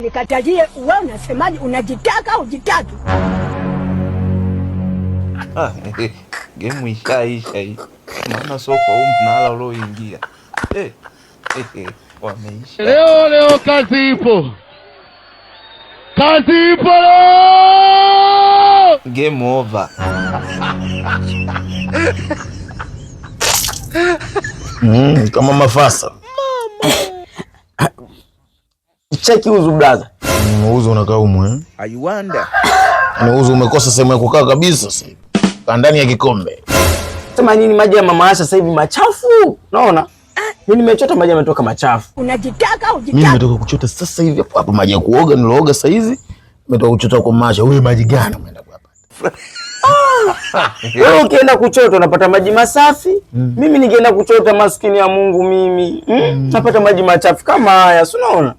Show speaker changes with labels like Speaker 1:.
Speaker 1: Nikatalie wewe unasemaje, unajitaka au jitaki?
Speaker 2: Game ishaisha hii. Maana soko huu mnala ulioingia. Wameisha.
Speaker 3: Leo kazi ipo. Kazi ipo.
Speaker 2: Game over.
Speaker 4: Kama mafasa.
Speaker 5: Cheki uzu brother.
Speaker 4: Uzu unakaa umwe.
Speaker 2: I wonder.
Speaker 4: Ni uzu umekosa sehemu ya kukaa kabisa sasa. Kaa ndani ya kikombe.
Speaker 5: Sema nini, maji ya mama Asha sasa hivi machafu. Unaona? Mimi nimechota maji yametoka machafu.
Speaker 1: Unajitaka au jitaki?
Speaker 4: Mimi nimetoka kuchota sasa hivi hapo maji ya kuoga nilooga sasa hizi. Nimetoka kuchota kwa Masha. Wewe maji gani umeenda kupata?
Speaker 5: Wewe ukienda kuchota unapata maji masafi. Mimi ningeenda kuchota, maskini ya Mungu mimi. Napata maji machafu kama haya, si unaona?